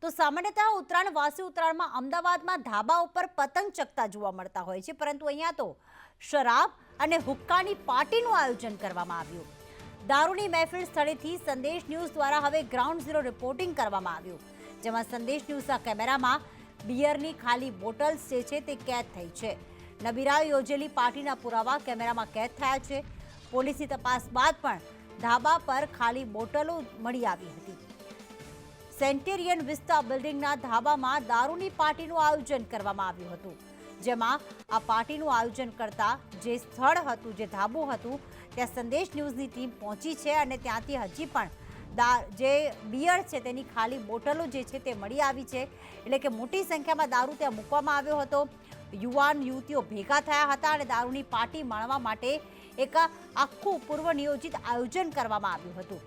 તો સામાન્યતઃ ઉત્તરાયણ વાસી ઉત્તરાયણમાં અમદાવાદમાં ધાબા ઉપર પતંગ ચગતા જોવા મળતા હોય છે, પરંતુ અહીંયા તો શરાબ અને હુક્કાની પાર્ટીનું આયોજન કરવામાં આવ્યું। દારૂની મહેફિલ સ્થળેથી સંદેશ ન્યૂઝ દ્વારા હવે ગ્રાઉન્ડ ઝીરો રિપોર્ટિંગ કરવામાં આવ્યું, જેમાં સંદેશ ન્યૂઝના કેમેરામાં બિયરની ખાલી બોટલ્સ જે છે તે કેદ થઈ છે। નબીરાએ યોજેલી પાર્ટીના પુરાવા કેમેરામાં કેદ થયા છે। પોલીસની તપાસ બાદ પણ ધાબા પર ખાલી બોટલો મળી આવી હતી। સેન્ટેરિયન વિસ્તા બિલ્ડિંગના ધાબામાં દારૂની પાર્ટીનું આયોજન કરવામાં આવ્યું હતું, જેમાં આ પાર્ટીનું આયોજન કરતા જે સ્થળ હતું, જે ધાબું હતું, ત્યાં સંદેશ ન્યૂઝની ટીમ પહોંચી છે અને ત્યાંથી હજી પણ જે બિયર છે તેની ખાલી બોટલો જે છે તે મળી આવી છે। એટલે કે મોટી સંખ્યામાં દારૂ ત્યાં મૂકવામાં આવ્યો હતો। યુવાન યુવતીઓ ભેગા થયા હતા અને દારૂની પાર્ટી માણવા માટે એક આખું પૂર્વ નિયોજિત આયોજન કરવામાં આવ્યું હતું।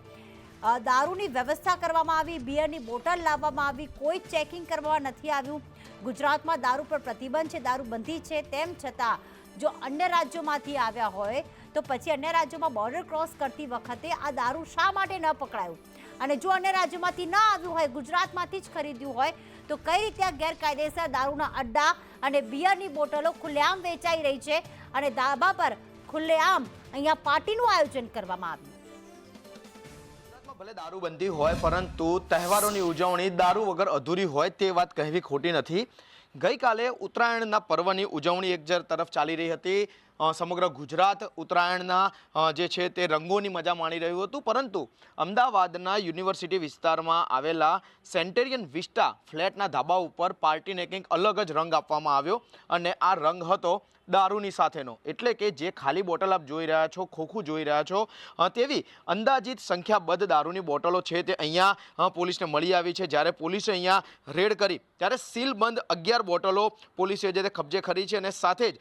દારૂની વ્યવસ્થા કરવામાં આવી, બિયરની બોટલ લાવવામાં આવી, કોઈ ચેકિંગ કરવામાં નથી આવ્યું। ગુજરાતમાં દારૂ પર પ્રતિબંધ છે, દારૂબંધી છે, તેમ છતાં જો અન્ય રાજ્યોમાંથી આવ્યા હોય તો પછી અન્ય રાજ્યોમાં બોર્ડર ક્રોસ કરતી વખતે આ દારૂ શા માટે ન પકડાયું? અને જો અન્ય રાજ્યોમાંથી ન આવ્યું હોય, ગુજરાતમાંથી જ ખરીદ્યું હોય, તો કઈ રીતે ગેરકાયદેસર દારૂના અડ્ડા અને બિયરની બોટલો ખુલ્લેઆમ વેચાઈ રહી છે અને ધાબા પર ખુલ્લેઆમ અહીંયા પાર્ટીનું આયોજન કરવામાં આવ્યું? ભલે દારૂબંધી હોય, પરંતુ તહેવારોની ઉજવણી દારૂ વગર અધૂરી હોય તે વાત કહેવી ખોટી નથી। ગઈકાલે ઉત્તરાયણના પર્વની ઉજવણી એક તરફ ચાલી રહી હતી। સમગ્ર ગુજરાત ઉત્તરાયણના જે છે તે રંગોની મજા માણી રહ્યું હતું, પરંતુ અમદાવાદના યુનિવર્સિટી વિસ્તારમાં આવેલા સેન્ટેરિયન વિસ્ટા ફ્લેટના ધાબા ઉપર પાર્ટીને કંઈક અલગ જ રંગ આપવામાં આવ્યો અને આ રંગ હતો દારૂની સાથેનો। એટલે કે જે ખાલી બોટલ આપ જોઈ રહ્યા છો, ખોખું જોઈ રહ્યા છો, તેવી અંદાજિત સંખ્યાબદ્ધ દારૂની બોટલો છે તે અહીંયા પોલીસને મળી આવી છે। જ્યારે પોલીસે અહીંયા રેડ કરી ત્યારે સીલબંધ 11 બોટલો પોલીસે જે તે કબજે કરી છે અને સાથે જ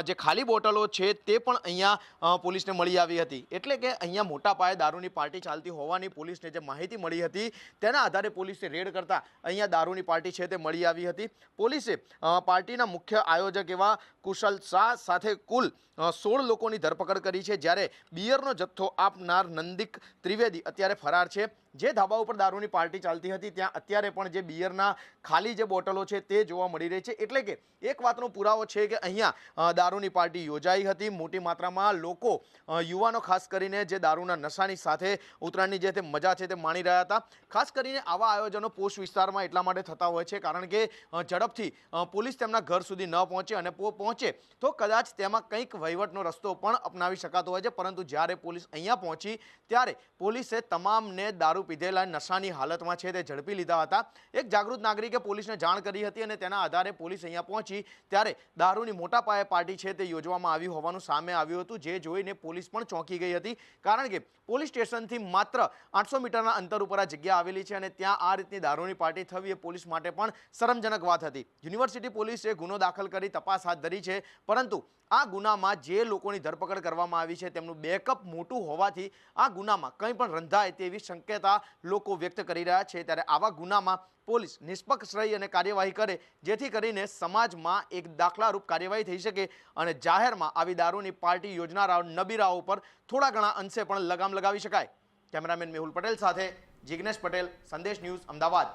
જે ખાલી બોટલો છે તે પણ અહીંયા પોલીસને મળી આવી હતી। એટલે કે અહીંયા મોટા પાયે દારૂની પાર્ટી ચાલતી હોવાની પોલીસને જે માહિતી મળી હતી તેના આધારે પોલીસે રેડ કરતા અહીંયા દારૂની પાર્ટી છે તે મળી આવી હતી। પોલીસે પાર્ટીના મુખ્ય આયોજક એવા કુશલ શાહ સાથે કુલ 16 લોકોની ધરપકડ કરી છે। જ્યારે બિયરનો જથ્થો આપનાર નંદિક ત્રિવેદી અત્યારે ફરાર છે। જે ધાબા ઉપર દારૂની પાર્ટી ચાલતી હતી ત્યાં અત્યારે પણ જે બિયરના ખાલી જે બોટલો છે તે જોવા મળી રહી છે। એટલે કે એક વાતનો પુરાવો છે કે અહીંયા દારૂની પાર્ટી યોજાઈ હતી। મોટી માત્રામાં લોકો, યુવાનો ખાસ કરીને જે દારૂના નશાની સાથે ઉત્તરાયણની જે તે મજા છે તે માણી રહ્યા હતા। ખાસ કરીને આવા આયોજનો પોશ વિસ્તારમાં એટલા માટે થતા હોય છે કારણ કે ઝડપથી પોલીસ તેમના ઘર સુધી ન પહોંચે અને પહોંચે તો કદાચ તેમાં કંઈક વહીવટનો રસ્તો પણ અપનાવી શકાતો હોય છે, પરંતુ જ્યારે પોલીસ અહીંયા પહોંચી ત્યારે પોલીસે તમામને દારૂ પીધેલા નશાની હાલતમાં છે તે ઝડપી લીધા હતા। એક જાગૃત નાગરિકે પોલીસને જાણ કરી હતી અને તેના આધારે પોલીસ અહીંયા પહોંચી ત્યારે દારૂની મોટા પાયે પાર્ટી છે તે યોજવામાં આવી હોવાનું સામે આવ્યું હતું, જે જોઈને પોલીસ પણ ચોંકી ગઈ હતી। કારણ કે પોલીસ સ્ટેશનથી માત્ર 800 મીટરના અંતર ઉપર આ જગ્યા આવેલી છે અને ત્યાં આ રીતની દારૂની પાર્ટી થવી એ પોલીસ માટે પણ શરમજનક વાત હતી। યુનિવર્સિટી પોલીસે ગુનો દાખલ કરી તપાસ હાથ ધરી છે, પરંતુ આ ગુનામાં જે લોકોની ધરપકડ કરવામાં આવી છે તેમનું બેકઅપ મોટું હોવાથી આ ગુનામાં કંઈ પણ રંધાય તેવી શક્યતા લોકો વ્યક્ત કરી રહ્યા છે। ત્યારે આવા ગુનામાં પોલીસ નિષ્પક્ષ રહી અને કાર્યવાહી કરે, જેથી કરીને સમાજમાં એક દાખલારૂપ કાર્યવાહી થઈ શકે અને જાહેરમાં આવી દારૂની પાર્ટી યોજનારાઓ નબીરાઓ પર થોડા ઘણા અંશે પણ લગામ લગાવી શકાય। કેમેરામેન મેહુલ પટેલ સાથે જિગ્નેશ પટેલ, સંદેશ ન્યૂઝ, અમદાવાદ।